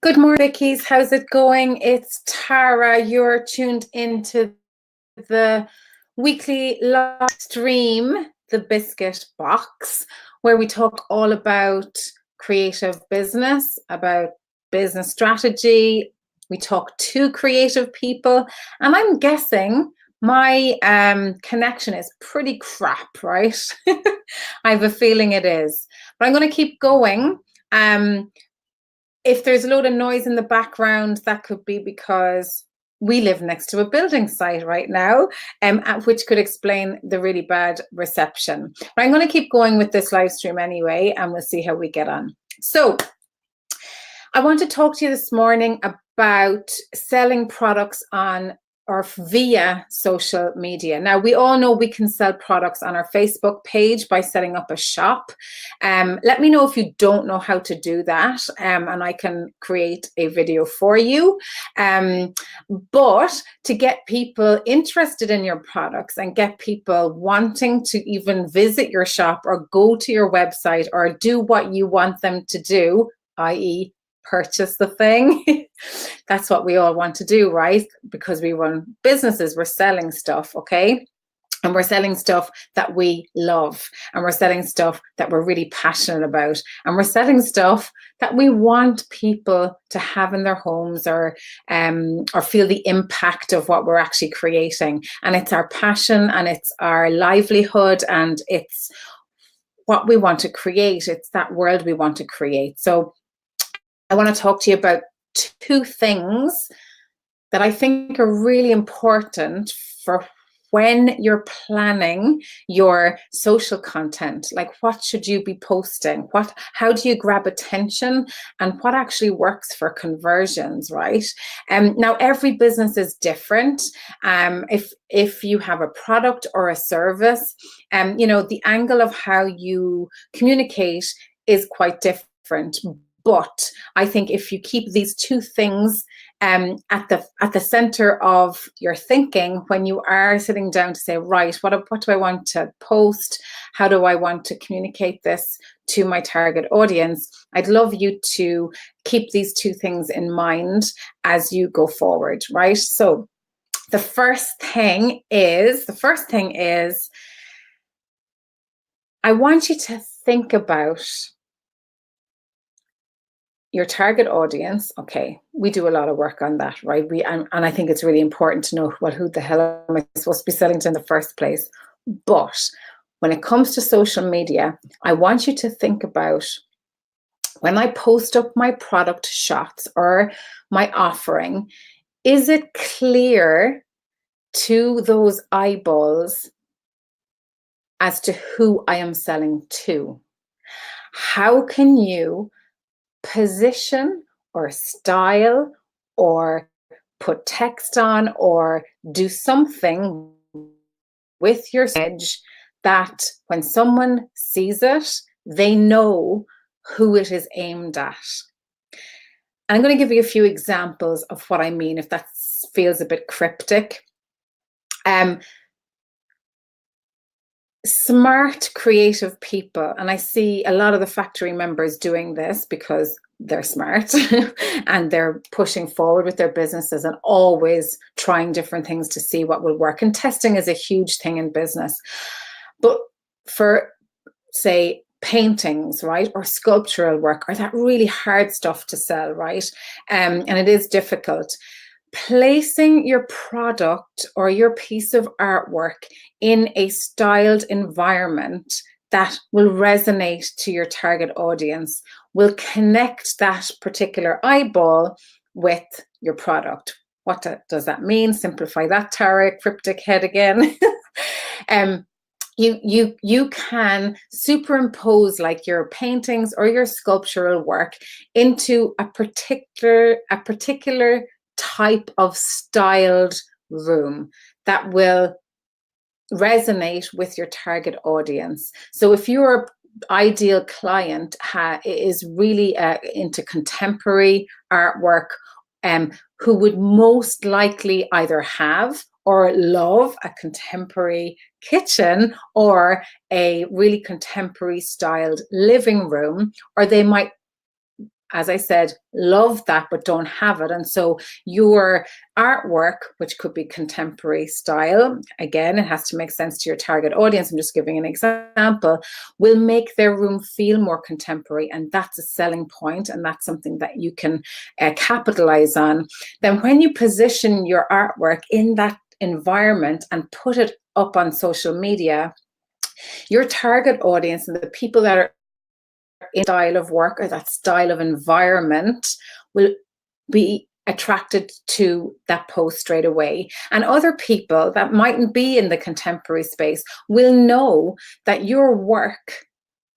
Good morning, Vickies. How's it going? It's Tara. You're tuned into the weekly live stream, The Biscuit Box, where we talk all about creative business, about business strategy. We talk to creative people, and I'm guessing my connection is pretty crap, right? I have a feeling it is, but I'm going to keep going. If there's a load of noise in the background, that could be because we live next to a building site right now, which could explain the really bad reception. But I'm going to keep going with this live stream anyway, and we'll see how we get on. So I want to talk to you this morning about selling products on or via social media. Now, we all know we can sell products on our Facebook page by setting up a shop. Let me know if you don't know how to do that, and I can create a video for you. But to get people interested in your products and get people wanting to even visit your shop or go to your website or do what you want them to do, i.e., purchase the thing. That's what we all want to do, right? Because we run businesses, we're selling stuff, okay? And we're selling stuff that we love, and we're selling stuff that we're really passionate about, and we're selling stuff that we want people to have in their homes or feel the impact of what we're actually creating. And it's our passion, and it's our livelihood, and it's what we want to create. It's that world we want to create. So I want to talk to you about two things that I think are really important for when you're planning your social content. Like, what should you be posting? How do you grab attention, and what actually works for conversions, right? Now, every business is different. If you have a product or a service, the angle of how you communicate is quite different. But I think if you keep these two things at the center of your thinking when you are sitting down to say, right, what do I want to post? How do I want to communicate this to my target audience? I'd love you to keep these two things in mind as you go forward, right? So the first thing is, I want you to think about your target audience. Okay, we do a lot of work on that, right? And I think it's really important to know who the hell am I supposed to be selling to in the first place. But when it comes to social media, I want you to think about, when I post up my product shots or my offering, is it clear to those eyeballs as to who I am selling to? How can you position or style or put text on or do something with your message that when someone sees it, they know who it is aimed at? I'm going to give you a few examples of what I mean, if that feels a bit cryptic. Smart, creative people, and I see a lot of the factory members doing this because they're smart and they're pushing forward with their businesses and always trying different things to see what will work. And testing is a huge thing in business. But for, say, paintings, right, or sculptural work, or that really hard stuff to sell, right, and it is difficult, placing your product or your piece of artwork in a styled environment that will resonate to your target audience will connect that particular eyeball with your product. What does that mean? Simplify that, Tara, cryptic head again. You can superimpose like your paintings or your sculptural work into a particular type of styled room that will resonate with your target audience. So if your ideal client is really into contemporary artwork, who would most likely either have or love a contemporary kitchen or a really contemporary styled living room, or they might as I said, love that, but don't have it. And so your artwork, which could be contemporary style, again, it has to make sense to your target audience. I'm just giving an example, will make their room feel more contemporary. And that's a selling point, and that's something that you can capitalize on. Then when you position your artwork in that environment and put it up on social media, your target audience and the people that are in style of work or that style of environment will be attracted to that post straight away. And other people that mightn't be in the contemporary space will know that your work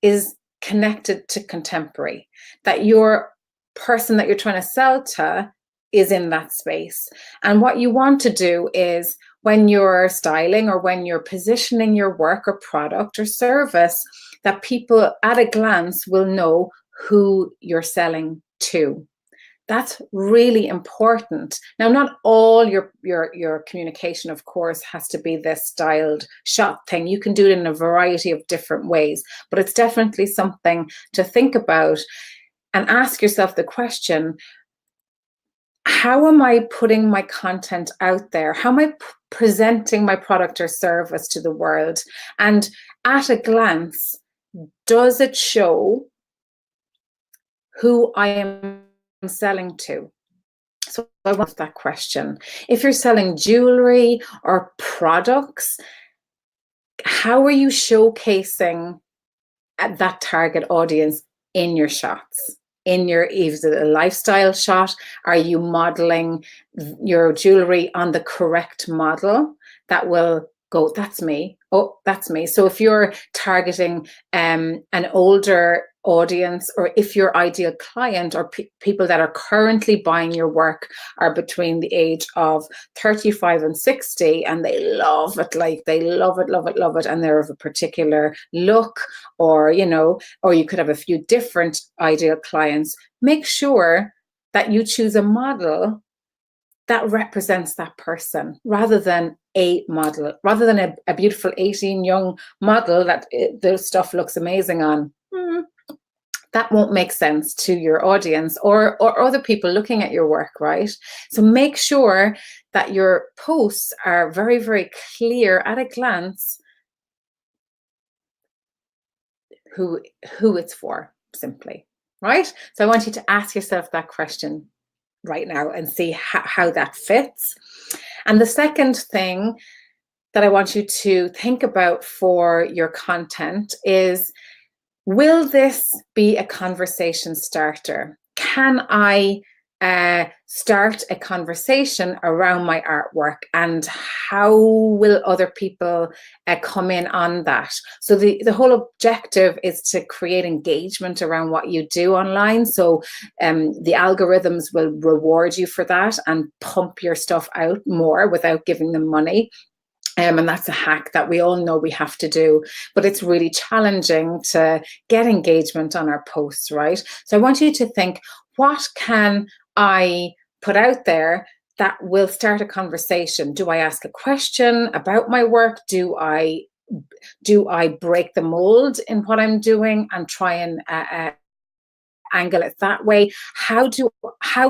is connected to contemporary, that your person that you're trying to sell to is in that space. And what you want to do is, when you're styling or when you're positioning your work or product or service, that people at a glance will know who you're selling to. That's really important. Now, not all your communication, of course, has to be this styled shot thing. You can do it in a variety of different ways, but it's definitely something to think about and ask yourself the question, how am I putting my content out there? How am I presenting my product or service to the world? And at a glance, does it show who I am selling to? So I want that question. If you're selling jewelry or products, how are you showcasing that target audience in your shots? In your, is it a lifestyle shot? Are you modeling your jewelry on the correct model that will go, that's me, oh, that's me? So if you're targeting an older audience, or if your ideal client or people that are currently buying your work are between the age of 35 and 60, and they love it, like they love it, and they're of a particular look, or, you know, or you could have a few different ideal clients, make sure that you choose a model that represents that person, rather than a model, rather than a beautiful 18 young model that the stuff looks amazing on. That won't make sense to your audience or other people looking at your work, right? So make sure that your posts are very, very clear at a glance who it's for, simply, right? So I want you to ask yourself that question right now and see how that fits. And the second thing that I want you to think about for your content is, will this be a conversation starter? Can I start a conversation around my artwork, and how will other people come in on that? So the whole objective is to create engagement around what you do online. So the algorithms will reward you for that and pump your stuff out more without giving them money. And that's a hack that we all know we have to do, but it's really challenging to get engagement on our posts, right? So I want you to think, what can I put out there that will start a conversation? Do I ask a question about my work? Do I break the mold in what I'm doing and try and angle it that way? How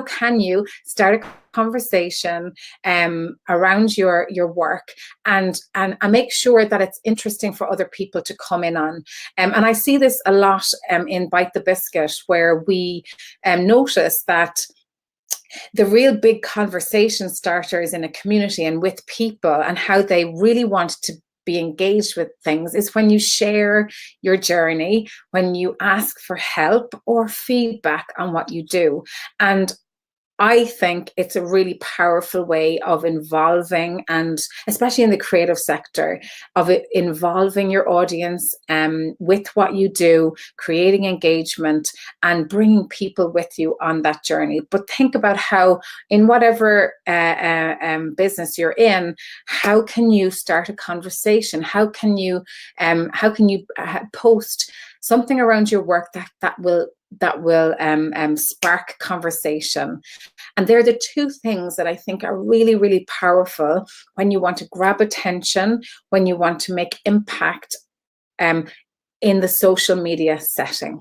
can you start a conversation around your work and make sure that it's interesting for other people to come in on? And I see this a lot in Bite the Biscuit, where we notice that the real big conversation starters in a community and with people, and how they really want to be engaged with things, is when you share your journey, when you ask for help or feedback on what you do. And I think it's a really powerful way of involving, and especially in the creative sector, of it involving your audience with what you do, creating engagement and bringing people with you on that journey. But think about how, in whatever business you're in, how can you start a conversation? How can you post something around your work that will spark conversation? And they're the two things that I think are really, really powerful when you want to grab attention, when you want to make impact in the social media setting.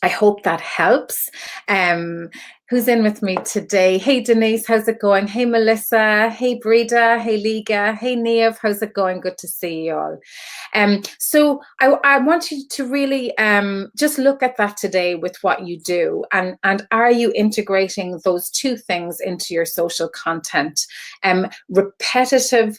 I hope that helps. Who's in with me today? Hey, Denise, how's it going? Hey, Melissa. Hey, Breda. Hey, Liga. Hey, Niamh, how's it going? Good to see you all. So I want you to really just look at that today with what you do, and are you integrating those two things into your social content? Repetitive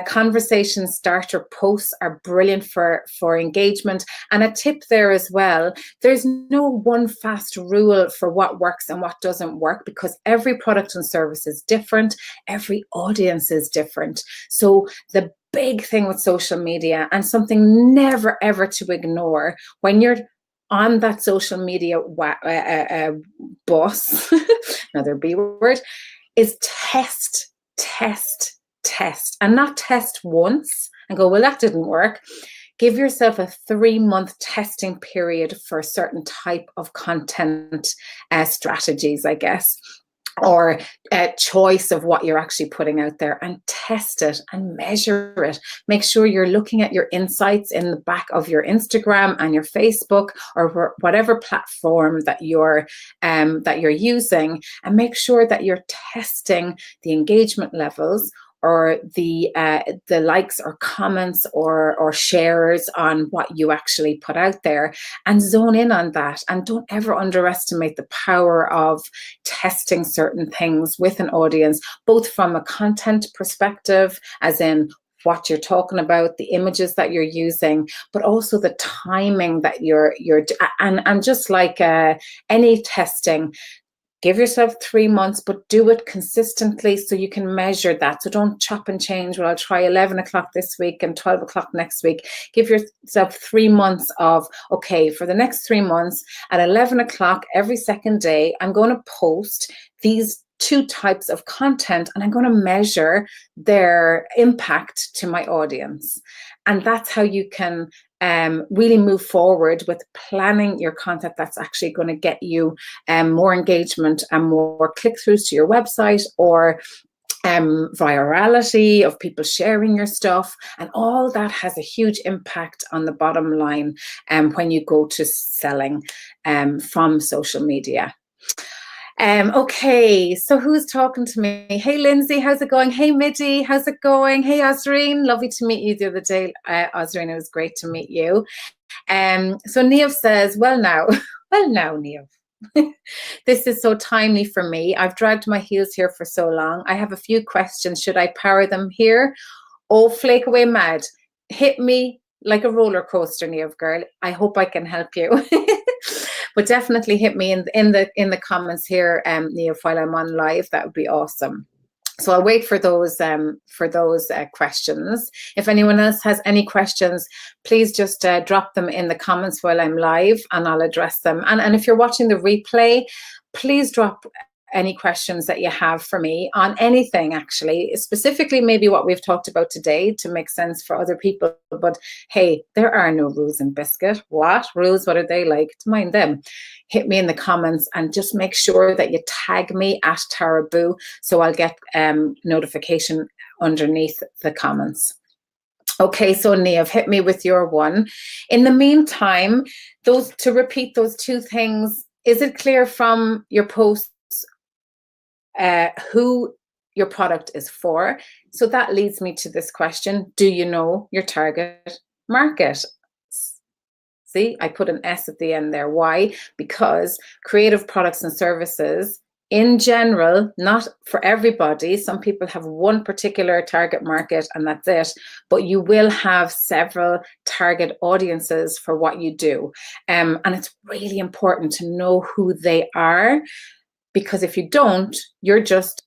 conversation starter posts are brilliant for engagement. And a tip there as well, there's no one fast rule for what works and what doesn't work, because every product and service is different, every audience is different. So the big thing with social media, and something never ever to ignore when you're on that social media bus, another B word, is test, and not test once and go, well, that didn't work. Give yourself a 3-month testing period for a certain type of content strategies, I guess, or a choice of what you're actually putting out there, and test it and measure it. Make sure you're looking at your insights in the back of your Instagram and your Facebook or whatever platform that you're using, and make sure that you're testing the engagement levels, or the likes or comments or shares on what you actually put out there, and zone in on that. And don't ever underestimate the power of testing certain things with an audience, both from a content perspective, as in what you're talking about, the images that you're using, but also the timing that you're and just like any testing, give yourself 3 months, but do it consistently so you can measure that. So don't chop and change. Well, I'll try 11 o'clock this week and 12 o'clock next week. Give yourself 3 months of, okay, for the next 3 months at 11 o'clock every second day, I'm going to post these 2 types of content, and I'm going to measure their impact to my audience. And that's how you can really move forward with planning your content that's actually going to get you more engagement and more click-throughs to your website, or virality of people sharing your stuff. And all that has a huge impact on the bottom line when you go to selling from social media. Okay, so who's talking to me? Hey, Lindsay, how's it going? Hey, Middy, how's it going? Hey, Osreen, lovely to meet you the other day. Osreen, it was great to meet you. So Niamh says, well now, Niamh. This is so timely for me. I've dragged my heels here for so long. I have a few questions. Should I power them here? Oh, flake away mad. Hit me like a roller coaster, Niamh girl. I hope I can help you. But definitely hit me in the comments here, Niamh, while I'm on live. That would be awesome. So I'll wait for those questions. If anyone else has any questions, please just drop them in the comments while I'm live, and I'll address them. And if you're watching the replay, please drop any questions that you have for me on anything, actually, specifically maybe what we've talked about today to make sense for other people. But hey, there are no rules in Biscuit. What rules? What are they like? To mind them. Hit me in the comments, and just make sure that you tag me at Taraboo, so I'll get notification underneath the comments. Okay, so Niamh, hit me with your one. In the meantime, to repeat those 2 things, is it clear from your posts who your product is for? So that leads me to this question: do you know your target market? See, I put an S at the end there. Why? Because creative products and services in general, not for everybody. Some people have one particular target market and that's it, but you will have several target audiences for what you do. And it's really important to know who they are, because if you don't, you're just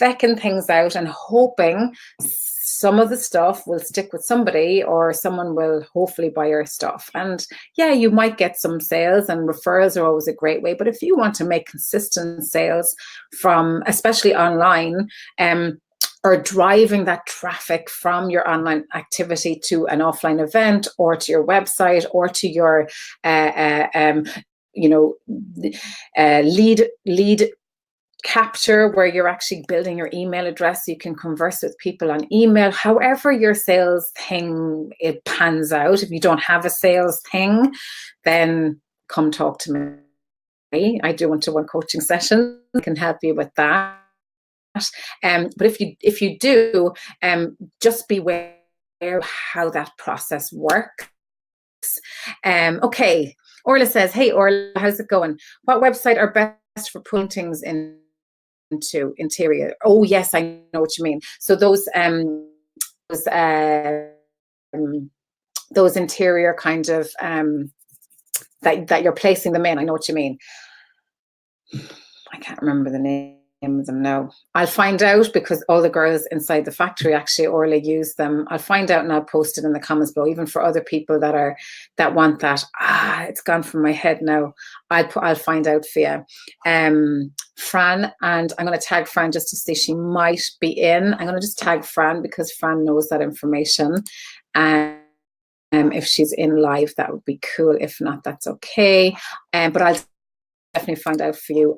fecking things out and hoping some of the stuff will stick with somebody, or someone will hopefully buy your stuff. And yeah, you might get some sales, and referrals are always a great way. But if you want to make consistent sales from, especially online, or driving that traffic from your online activity to an offline event, or to your website, or to your lead capture, where you're actually building your email address so you can converse with people on email. However your sales thing, it pans out. If you don't have a sales thing, then come talk to me. I do one-to-one coaching sessions. I can help you with that. But if you do, just beware of how that process works. Okay, Orla says, hey Orla, how's it going? What website are best for putting things into interior? Oh yes, I know what you mean. So those interior kind of that you're placing them in. I know what you mean. I can't remember the name of them now. I'll find out, because all the girls inside the factory actually Orla use them. I'll find out and I'll post it in the comments below, even for other people that want that. It's gone from my head now. I'll find out for you. Fran, and I'm going to tag Fran just to see she might be in. I'm going to just tag Fran because Fran knows that information. If she's in live, that would be cool. If not, that's okay. But I'll definitely find out for you,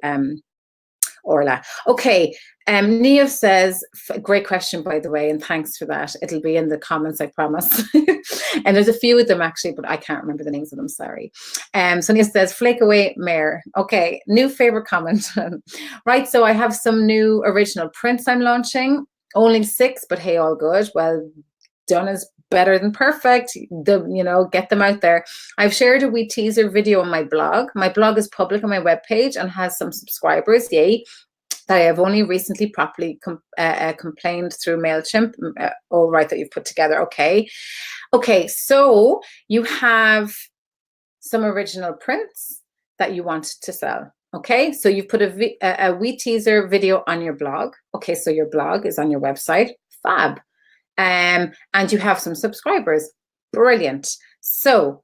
Orla. Okay, Neo says, great question, by the way, and thanks for that. It'll be in the comments, I promise. And there's a few of them actually, but I can't remember the names of them, sorry. So Neo says, flake away, Mare. Okay, new favorite comment. Right, so I have some new original prints I'm launching. Only 6, but hey, all good. Well, done is better than perfect. Get them out there. I've shared a wee teaser video on my blog. My blog is public on my webpage and has some subscribers, yay, that I have only recently properly complained through MailChimp. All right, that you've put together. Okay, so you have some original prints that you want to sell. Okay, so you've put a wee teaser video on your blog. Okay, so your blog is on your website. Fab. And you have some subscribers. Brilliant. So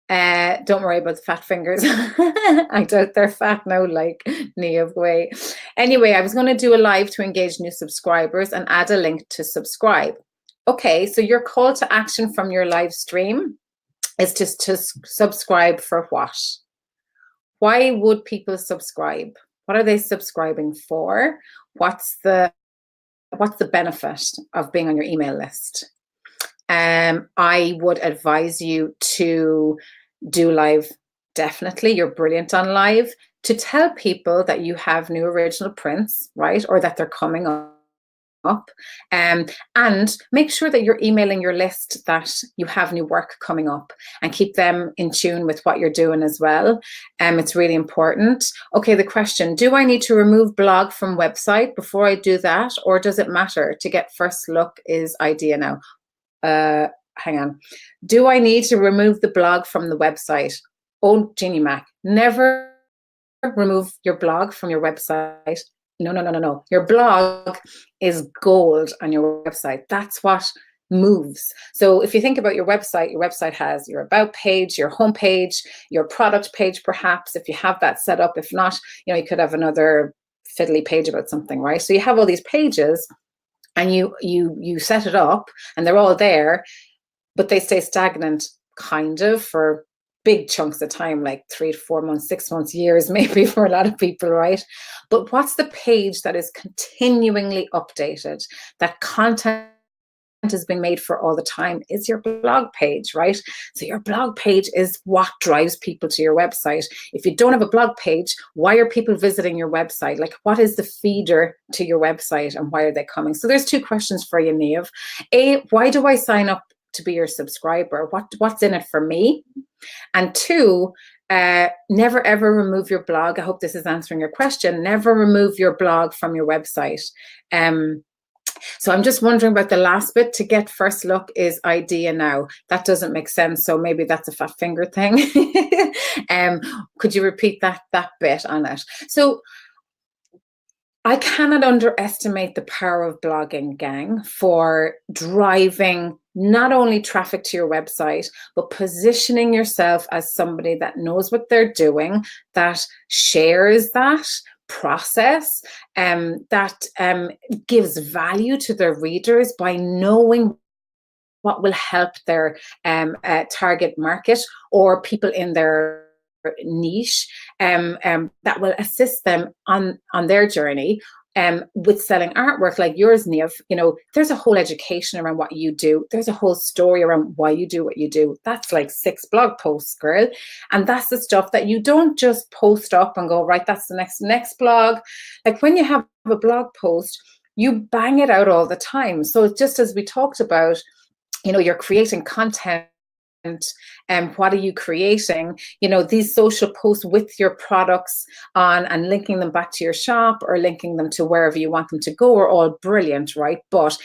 don't worry about the fat fingers. I doubt they're fat now, like Neve way. Anyway, I was going to do a live to engage new subscribers and add a link to subscribe. Okay, so your call to action from your live stream is just to subscribe for what? Why would people subscribe? What are they subscribing for? What's the benefit of being on your email list? I would advise you to do live. Definitely, you're brilliant on live. To tell people that you have new original prints, right? Or that they're coming up. And make sure that you're emailing your list that you have new work coming up and keep them in tune with what you're doing as well. It's really important. Okay, the question, do I need to remove blog from website before I do that, or does it matter? To get first look is idea now. Hang on. Do I need to remove the blog from the website? Oh, Jeannie Mac, never remove your blog from your website. No. Your blog is gold on your website. That's what moves. So if you think about your website has your about page, your home page, your product page, perhaps, if you have that set up. If not, you could have another fiddly page about something, right? So you have all these pages and you set it up and they're all there, but they stay stagnant kind of for big chunks of time, like 3 to 4 months, 6 months, years, maybe for a lot of people, right? But what's the page that is continually updated, that content is being made for all the time, is your blog page, right? So your blog page is what drives people to your website. If you don't have a blog page, why are people visiting your website? Like, what is the feeder to your website and why are they coming? So there's 2 questions for you, Neve. A, why do I sign up to be your subscriber? What's in it for me? And 2, never ever remove your blog. I hope this is answering your question. Never remove your blog from your website. So I'm just wondering about the last bit. To get first look is idea now. That doesn't make sense. So maybe that's a fat finger thing. Could you repeat that bit on it? So I cannot underestimate the power of blogging, gang, for driving not only traffic to your website, but positioning yourself as somebody that knows what they're doing, that shares that process, that gives value to their readers by knowing what will help their target market or people in their niche, that will assist them on their journey, with selling artwork like yours, Niamh, you know, there's a whole education around what you do. There's a whole story around why you do what you do. That's like 6 blog posts, girl. And that's the stuff that you don't just post up and go, right, that's the next blog. Like when you have a blog post, you bang it out all the time. So just as we talked about, you know, you're creating content. And what are you creating? You know, these social posts with your products on and linking them back to your shop or linking them to wherever you want them to go are all brilliant, right? But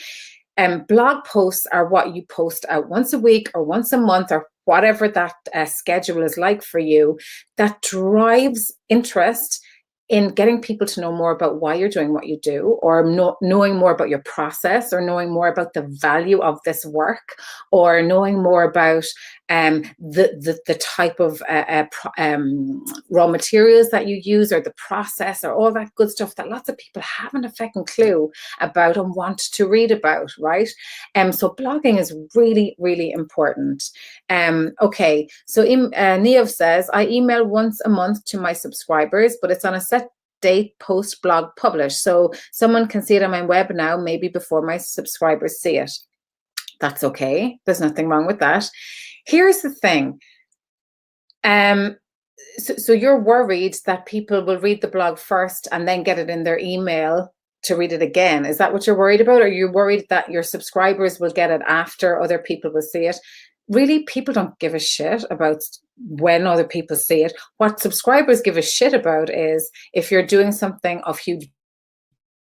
blog posts are what you post out once a week or once a month or whatever that schedule is like for you, that drives interest in getting people to know more about why you're doing what you do, or knowing more about your process, or knowing more about the value of this work, or knowing more about the type of raw materials that you use, or the process, or all that good stuff that lots of people haven't a fucking clue about and want to read about, right? So blogging is really, really important. Okay, so Niamh says, I email once a month to my subscribers, but it's on a set date, post, blog, publish. So someone can see it on my web now, maybe before my subscribers see it. That's okay. There's nothing wrong with that. Here's the thing. So you're worried that people will read the blog first and then get it in their email to read it again. Is that what you're worried about? Or are you worried that your subscribers will get it after other people will see it? Really, people don't give a shit about when other people see it. What subscribers give a shit about is if you're doing something of huge,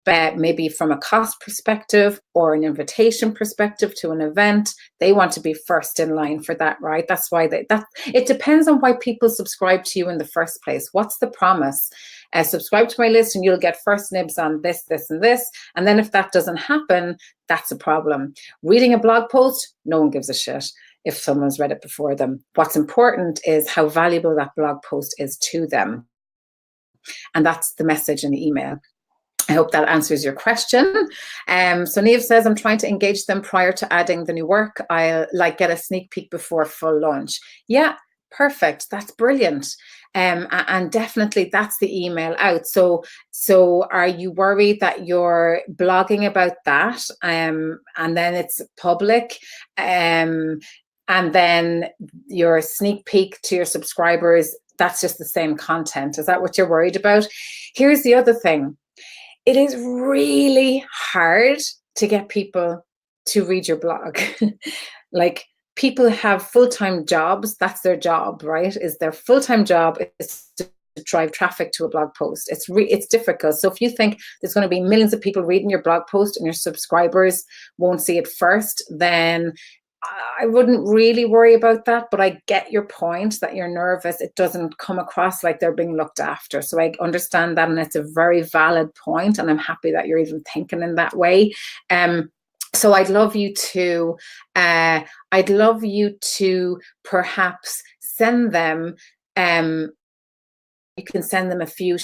maybe from a cost perspective or an invitation perspective to an event, they want to be first in line for that, right? That's why it depends on why people subscribe to you in the first place. What's the promise? Subscribe to my list and you'll get first nibs on this, this, and this. And then if that doesn't happen, that's a problem. Reading a blog post, no one gives a shit if someone's read it before them. What's important is how valuable that blog post is to them. And that's the message in the email. I hope that answers your question. So Niamh says, I'm trying to engage them prior to adding the new work. I'll get a sneak peek before full launch. Yeah, perfect. That's brilliant. And definitely that's the email out. So are you worried that you're blogging about that and then it's public and then your sneak peek to your subscribers, that's just the same content? Is that what you're worried about? Here's the other thing. It is really hard to get people to read your blog. Like, people have full-time jobs. That's their job, right? Is their full-time job is to drive traffic to a blog post. It's difficult. So if you think there's going to be millions of people reading your blog post and your subscribers won't see it first, then I wouldn't really worry about that, but I get your point that you're nervous. It doesn't come across like they're being looked after. So I understand that, and it's a very valid point, and I'm happy that you're even thinking in that way. So I'd love you to perhaps send them, you can send them a few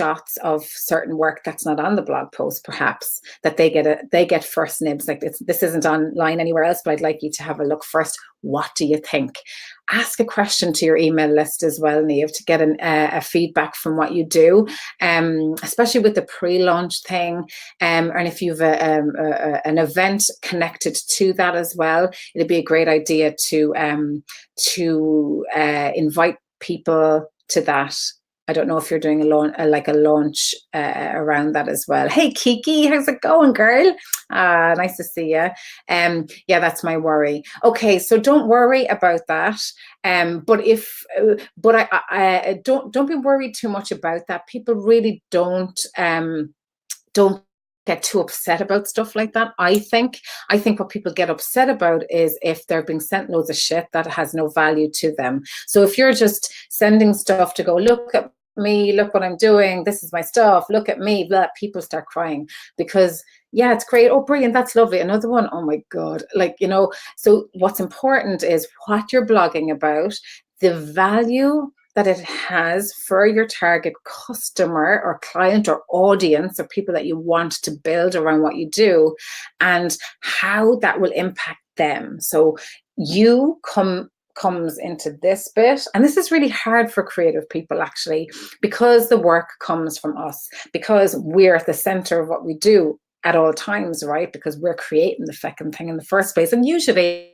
shots of certain work that's not on the blog post, perhaps, that they get first nibs. Like, this isn't online anywhere else, but I'd like you to have a look first. What do you think? Ask a question to your email list as well, Niamh, to get a feedback from what you do, especially with the pre-launch thing, and if you've an event connected to that as well, it'd be a great idea to invite people to that. I don't know if you're doing a launch around that as well. Hey, Kiki, how's it going, girl? Nice to see you. Yeah, that's my worry. Okay, so don't worry about that. But I don't be worried too much about that. People really don't get too upset about stuff like that. I think what people get upset about is if they're being sent loads of shit that has no value to them. So if you're just sending stuff to go, look at me, look what I'm doing, this is my stuff, look at me, blah, people start crying, because yeah, it's great, oh brilliant, that's lovely, another one, oh my god, like, you know. So what's important is what you're blogging about, the value that it has for your target customer or client or audience or people that you want to build around what you do, and how that will impact them. So you come comes into this bit. And this is really hard for creative people, actually, because the work comes from us, because we're at the center of what we do at all times, right? Because we're creating the fucking thing in the first place. And usually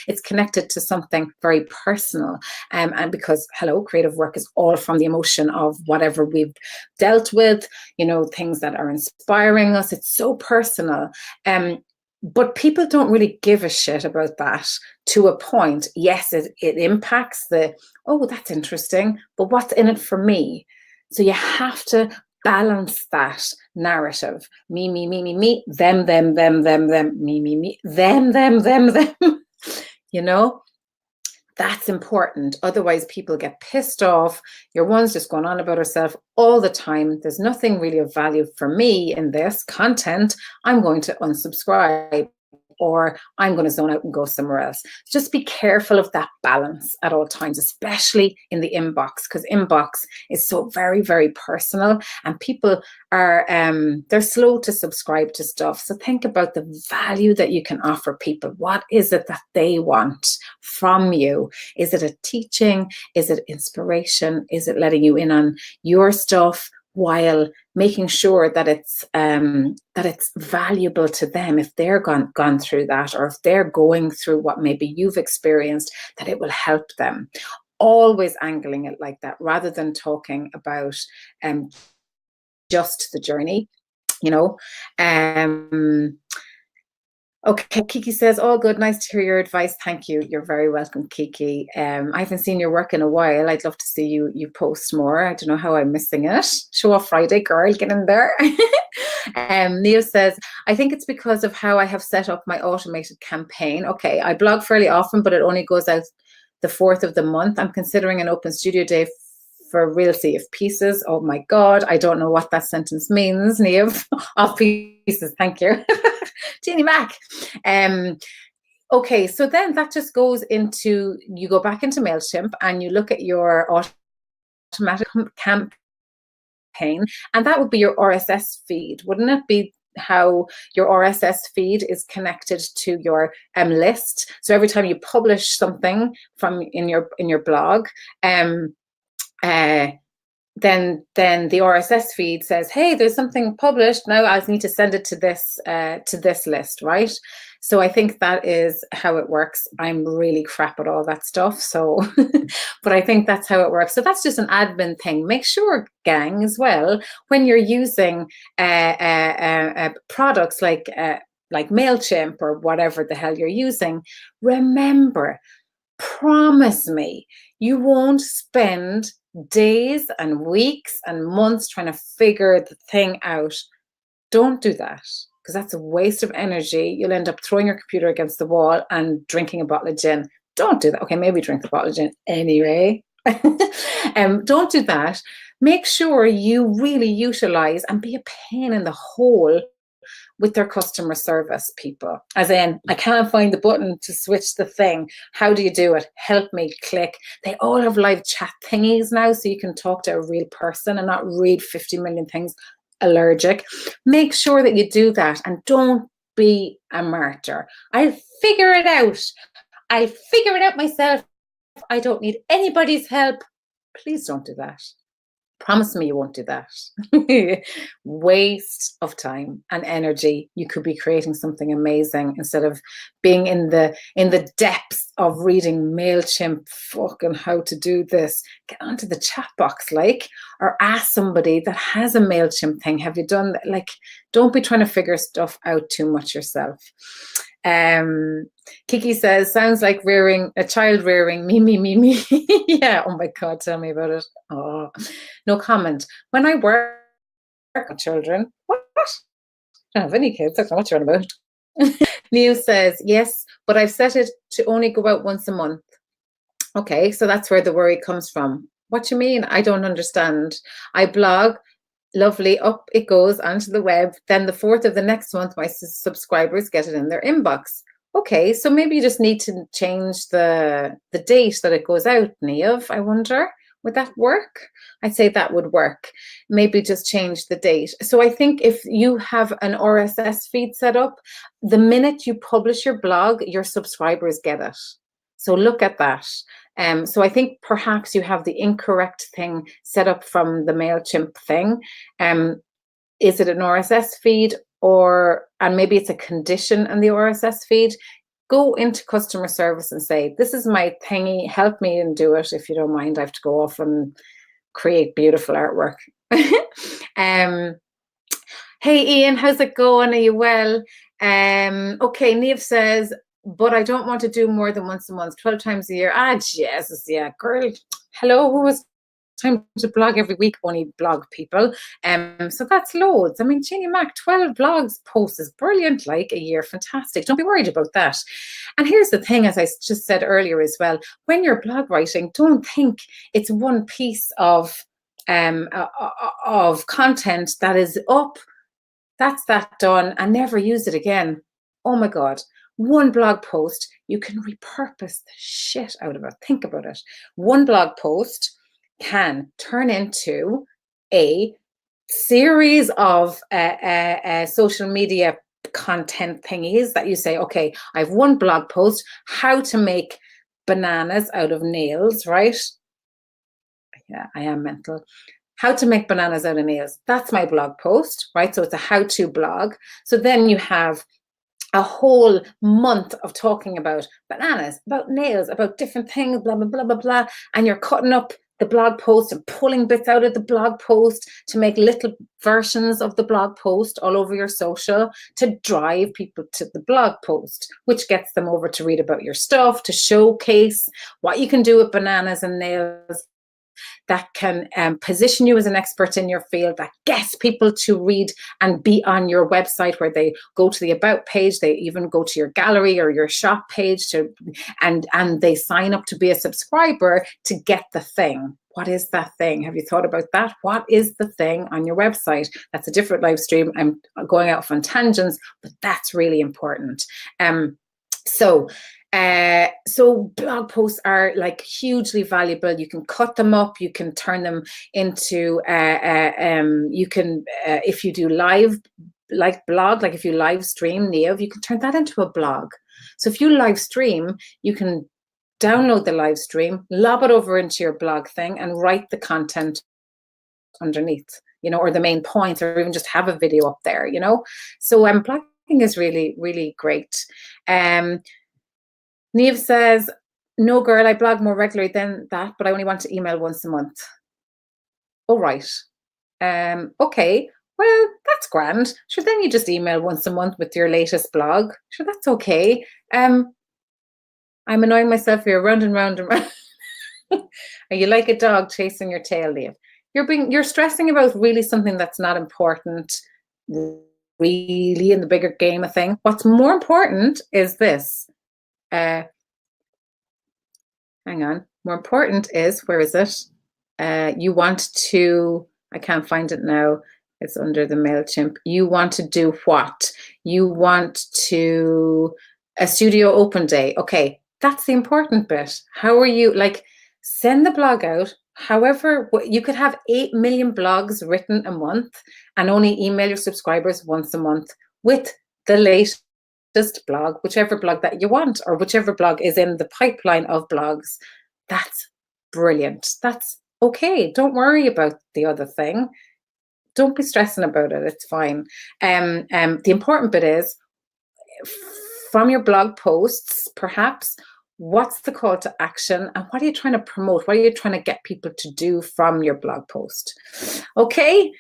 it's connected to something very personal. And because, hello, creative work is all from the emotion of whatever we've dealt with, you know, things that are inspiring us. It's so personal. But people don't really give a shit about that to a point. Yes, it impacts the, oh, that's interesting, but what's in it for me? So you have to balance that narrative. Me, me, me, me, me, them, them, them, them, them, me, them, them. You know, that's important. Otherwise, people get pissed off. Your one's just going on about herself all the time. There's nothing really of value for me in this content. I'm going to unsubscribe, or I'm going to zone out and go somewhere else. Just be careful of that balance at all times, especially in the inbox, because inbox is so very, very personal, and people are, they're slow to subscribe to stuff. So think about the value that you can offer people. What is it that they want from you? Is it a teaching? Is it inspiration? Is it letting you in on your stuff, while making sure that it's valuable to them if they're gone through that, or if they're going through what maybe you've experienced, that it will help them. Always angling it like that, rather than talking about just the journey, you know. Okay, Kiki says, all good. Nice to hear your advice. Thank you. You're very welcome, Kiki. I haven't seen your work in a while. I'd love to see you post more. I don't know how I'm missing it. Show off Friday, girl. Get in there. Neil says, I think it's because of how I have set up my automated campaign. Okay, I blog fairly often, but it only goes out the 4th of the month. I'm considering an open studio day for Real Sea of Pieces. Oh my God, I don't know what that sentence means, Niamh. Of pieces, thank you. Jeannie Mac. Okay, so then that just goes into, you go back into MailChimp and you look at your automatic campaign, and that would be your RSS feed, wouldn't it be? How your RSS feed is connected to your list. So every time you publish something from in your blog, then the RSS feed says, hey, there's something published now, I need to send it to this list, right? So I think that is how it works. I'm really crap at all that stuff, so but I think that's how it works. So that's just an admin thing. Make sure, gang, as well, when you're using products like MailChimp or whatever the hell you're using, remember, promise me, you won't spend days and weeks and months trying to figure the thing out. Don't do that, because that's a waste of energy. You'll end up throwing your computer against the wall and drinking a bottle of gin. Don't do that. Okay, maybe drink the bottle of gin anyway. Don't do that. Make sure you really utilize and be a pain in the hole with their customer service people. As in, I can't find the button to switch the thing. How do you do it? Help me, click. They all have live chat thingies now, so you can talk to a real person and not read 50 million things allergic. Make sure that you do that, and don't be a martyr. I'll figure it out. I'll figure it out myself. I don't need anybody's help. Please don't do that. Promise me you won't do that. Waste of time and energy. You could be creating something amazing instead of being in the depths of reading MailChimp, fucking how to do this. Get onto the chat box, or ask somebody that has a MailChimp thing. Have you done that? Don't be trying to figure stuff out too much yourself. Kiki says, sounds like a child rearing me. Yeah, oh my God, tell me about it. Oh, no comment. When I work with children, what? I don't have any kids. I don't know what you're on about. Neil says, yes, but I've set it to only go out once a month. Okay, so that's where the worry comes from. What you mean? I don't understand. I blog. Lovely, up it goes onto the web. Then the 4th of the next month, my subscribers get it in their inbox. Okay, so maybe you just need to change the date that it goes out, Niamh. I wonder, would that work? I'd say that would work. Maybe just change the date. So I think if you have an RSS feed set up, the minute you publish your blog, your subscribers get it. So look at that. So I think perhaps you have the incorrect thing set up from the MailChimp thing. Is it an RSS feed, and maybe it's a condition in the RSS feed? Go into customer service and say, this is my thingy, help me and do it. If you don't mind, I have to go off and create beautiful artwork. Hey Ian, how's it going? Are you well? Okay, Neve says, but I don't want to do more than once a month, 12 times a year. Ah, Jesus, yeah, girl. Hello, who was time to blog every week? Only blog people. So that's loads. I mean, Jeannie Mac, 12 blogs posts is brilliant, like a year, fantastic. Don't be worried about that. And here's the thing, as I just said earlier as well, when you're blog writing, don't think it's one piece of content that is up. That's that done, and never use it again. Oh my God. One blog post, you can repurpose the shit out of it. Think about it. One blog post can turn into a series of social media content thingies that you say, okay, I have one blog post, how to make bananas out of nails, right? Yeah, I am mental. How to make bananas out of nails. That's my blog post, right? So it's a how-to blog. So then you have a whole month of talking about bananas, about nails, about different things, blah, blah, blah, blah, blah. And you're cutting up the blog post and pulling bits out of the blog post to make little versions of the blog post all over your social to drive people to the blog post, which gets them over to read about your stuff, to showcase what you can do with bananas and nails, that can position you as an expert in your field, that gets people to read and be on your website, where they go to the about page, they even go to your gallery or your shop page and they sign up to be a subscriber to get the thing. What is that thing? Have you thought about that? What is the thing on your website? That's a different live stream. I'm going out on tangents, but that's really important. So blog posts are like hugely valuable. You can cut them up, you can turn them into you can if you do live blog, like if you live stream, Neve, you can turn that into a blog. So if you live stream, you can download the live stream, lob it over into your blog thing and write the content underneath, or the main points, or even just have a video up there, So blogging is really, really great. Neve says, no, girl, I blog more regularly than that, but I only want to email once a month. Oh, right. Okay. Well, that's grand. Sure, then you just email once a month with your latest blog. Sure, that's okay. I'm annoying myself here, round and round and round. Are you like a dog chasing your tail, Neve? You're stressing about really something that's not important, really, in the bigger game of thing. What's more important is this. Hang on. More important is, where is it? You want to, I can't find it now. It's under the MailChimp. You want to do what? You want to, a studio open day. Okay, that's the important bit. How are you, send the blog out. However, you could have 8 million blogs written a month and only email your subscribers once a month with the latest blog, whichever blog that you want, or whichever blog is in the pipeline of blogs. That's brilliant. That's okay. Don't worry about the other thing. Don't be stressing about it. It's fine. The important bit is, from your blog posts, perhaps, what's the call to action and what are you trying to promote? What are you trying to get people to do from your blog post? Okay.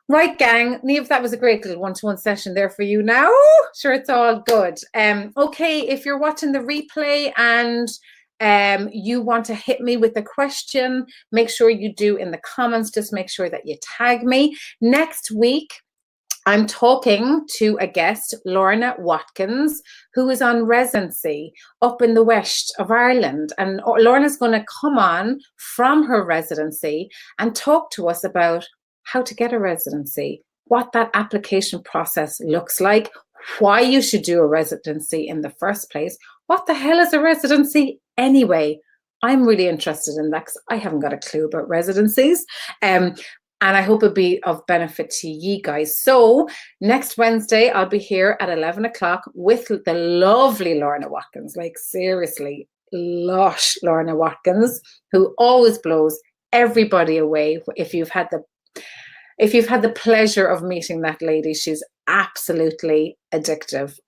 Right, gang. Neve, that was a great little one-to-one session there for you now. Sure, it's all good. Okay, if you're watching the replay and you want to hit me with a question, make sure you do in the comments. Just make sure that you tag me. Next week, I'm talking to a guest, Lorna Watkins, who is on residency up in the west of Ireland. And Lorna's going to come on from her residency and talk to us about how to get a residency, what that application process looks like, why you should do a residency in the first place. What the hell is a residency anyway? I'm really interested in that because I haven't got a clue about residencies. And I hope it'll be of benefit to you guys. So next Wednesday, I'll be here at 11 o'clock with the lovely Lorna Watkins. Like, seriously, lush Lorna Watkins, who always blows everybody away. If you've had the pleasure of meeting that lady, she's absolutely addictive.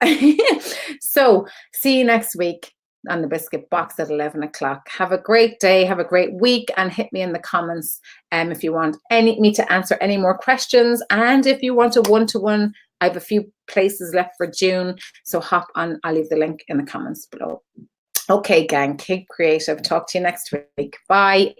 So see you next week on the Biscuit Box at 11 o'clock. Have a great day, have a great week, and hit me in the comments if you want me to answer any more questions. And if you want a one-to-one, I have a few places left for June, so hop on. I'll leave the link in the comments below. Okay, gang, keep creative. Talk to you next week. Bye.